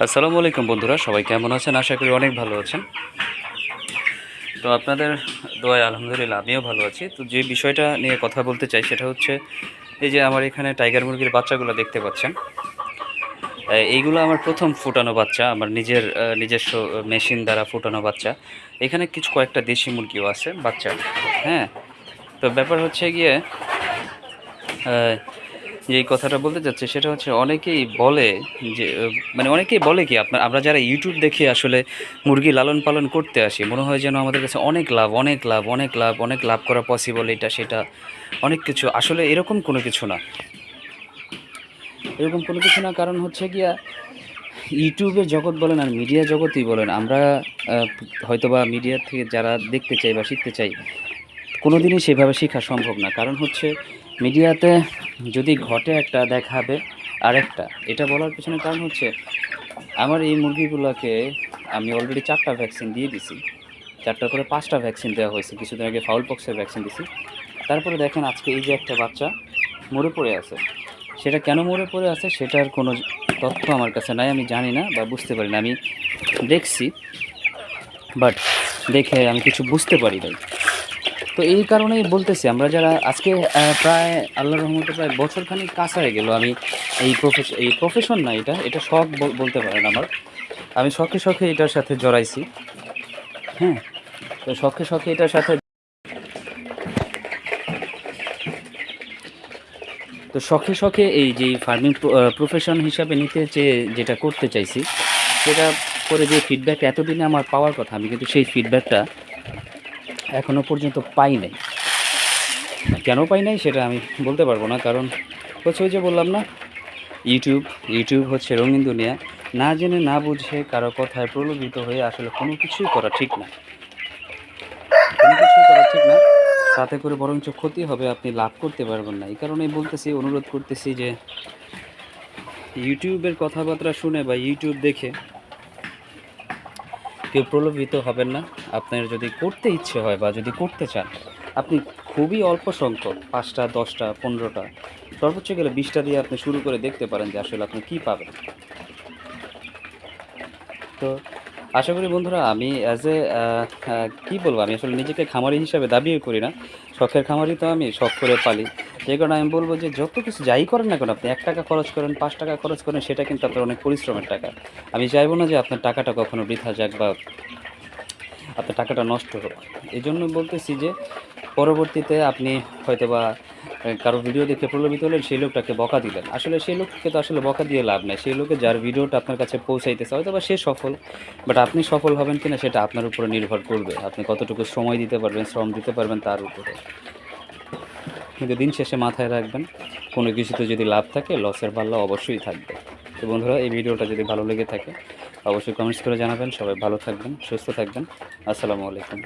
আসসালামু আলাইকুম বন্ধুরা, সবাই কেমন আছেন? আশা করি অনেক ভালো আছেন। তো আপনাদের দোয়ায় আলহামদুলিল্লাহ আমিও ভালো আছি। তো যে বিষয়টা নিয়ে কথা বলতে চাই সেটা হচ্ছে এই যে আমার এখানে টাইগার মুরগির বাচ্চাগুলো দেখতে পাচ্ছেন। এইগুলো আমার প্রথম ফুটানো বাচ্চা, আমার নিজস্ব মেশিন দ্বারা ফুটানো বাচ্চা। এখানে কয়েকটা দেশি মুরগিও আছে বাচ্চা। হ্যাঁ, তো ব্যাপার হচ্ছে গিয়ে যে কথাটা বলতে চাচ্ছি সেটা হচ্ছে অনেকেই বলে যে অনেকেই বলে কি আমরা যারা ইউটিউব দেখে আসলে মুরগি লালন পালন করতে আসি, মনে হয় যেন আমাদের কাছে অনেক লাভ অনেক লাভ অনেক লাভ অনেক লাভ করা পসিবল, এটা সেটা অনেক কিছু। আসলে এরকম কোনো কিছু না, এরকম কোনো কিছু না। কারণ হচ্ছে গিয়া ইউটিউবের জগৎ বলেন আর মিডিয়া জগতই বলেন, আমরা হয়তোবা মিডিয়া থেকে যারা দেখতে চাই বা শিখতে চাই, কোনো দিনই সেভাবে শেখা সম্ভব না। কারণ হচ্ছে মিডিয়াতে যদি ঘটে একটা দেখাবে আরেকটা। এটা বলার পেছনে কারণ হচ্ছে আমার এই মুরগিগুলোকে আমি অলরেডি 4টা ভ্যাকসিন দিয়ে দিছি। 4টার করে 5টা ভ্যাকসিন দেওয়া হয়েছে। কিছুদিন আগে ফাউল পক্সের ভ্যাকসিন দিছি। তারপরে দেখেন আজকে এই যে একটা বাচ্চা মরে পড়ে আছে। সেটা কেন মরে পড়ে আছে সেটার কোনো তথ্য আমার কাছে নাই, আমি জানি না বা বুঝতে পারি না। আমি দেখছি, বাট দেখে আমি কিছু বুঝতে পারি নাই। তো এই কারণেই বলতেছি, আমরা যারা আজকে প্রায় আল্লাহর রহমতে প্রায় বছরখানেক কাছায় গেল আমি এই প্রফেশন না, এটা শখ বলতে পারেন আমার। আমি শখে শখে এটার সাথে জড়াইছি। হ্যাঁ, তো শখে শখে এটার সাথে শখে শখে এই যে ফার্মিং প্রফেশন হিসাবে নিতে চেয়ে যেটা করতে চাইছি, সেটা করে যে ফিডব্যাক এতদিনে আমার পাওয়ার কথা, আমি কিন্তু সেই ফিডব্যাকটা এখনও পর্যন্ত পাই নাই। কেন পাই নাই সেটা আমি বলতে পারবো না। কারণ হচ্ছে ওই যে বললাম না, ইউটিউব হচ্ছে রঙিন দুনিয়া। না জেনে না বুঝে কারো কথায় প্রলোভিত হয়ে আসলে কোনো কিছুই করা ঠিক না, কোনো কিছুই করা ঠিক না। তাতে করে বরঞ্চ ক্ষতি হবে, আপনি লাভ করতে পারবেন না। এই কারণেই বলতেছি, অনুরোধ করতেছি যে ইউটিউবের কথাবার্তা শুনে বা ইউটিউব দেখে কেউ প্রলোভিত হবেন না। আপনার যদি করতে ইচ্ছে হয় বা যদি করতে চান, আপনি খুবই অল্প সংখ্যক 5টা 10টা 15টা সর্বোচ্চ গেলে 20টা দিয়ে আপনি শুরু করে দেখতে পারেন যে আসলে আপনি কী পাবেন। তো আশা করি বন্ধুরা, আমি অ্যাজ এ কী বলবো, আমি আসলে নিজেকে খামারি হিসাবে দাবিও করি না। শখের খামারি তো আমি, শখ করে পালি। যে কারণে আমি বলবো যে যত কিছু যাই করেন না কেন, আপনি 1 টাকা খরচ করেন 5 টাকা খরচ করেন, সেটা কিন্তু আপনার অনেক পরিশ্রমের টাকা। আমি চাইবো না যে আপনার টাকাটা কখনো বৃথা যাক বা আপনার টাকাটা নষ্ট হোক। এই জন্য বলতেছি যে পরবর্তীতে আপনি হয়তোবা কারো ভিডিও দেখে প্রলোভিত হলেন, সেই লোকটাকে বকা দিলেন। আসলে সেই লোককে তো আসলে বকা দিয়ে লাভ নেই। সেই লোকে যার ভিডিওটা আপনার কাছে পৌঁছাইতেছে হয়তোবা সে সফল, বাট আপনি সফল হবেন কিনা সেটা আপনার উপরে নির্ভর করবে। আপনি কতটুকু সময় দিতে পারবেন, শ্রম দিতে পারবেন তার উপরে। কিন্তু দিন শেষে মাথায় রাখবেন, কোনো কিছুতে যদি লাভ থাকে, লসের পাল্লা অবশ্যই থাকবে। তো বন্ধুরা, এই ভিডিওটা যদি ভালো লেগে থাকে অবশ্যই কমেন্টস করে জানাবেন। সবাই ভালো থাকবেন, সুস্থ থাকবেন। আসসালামু আলাইকুম।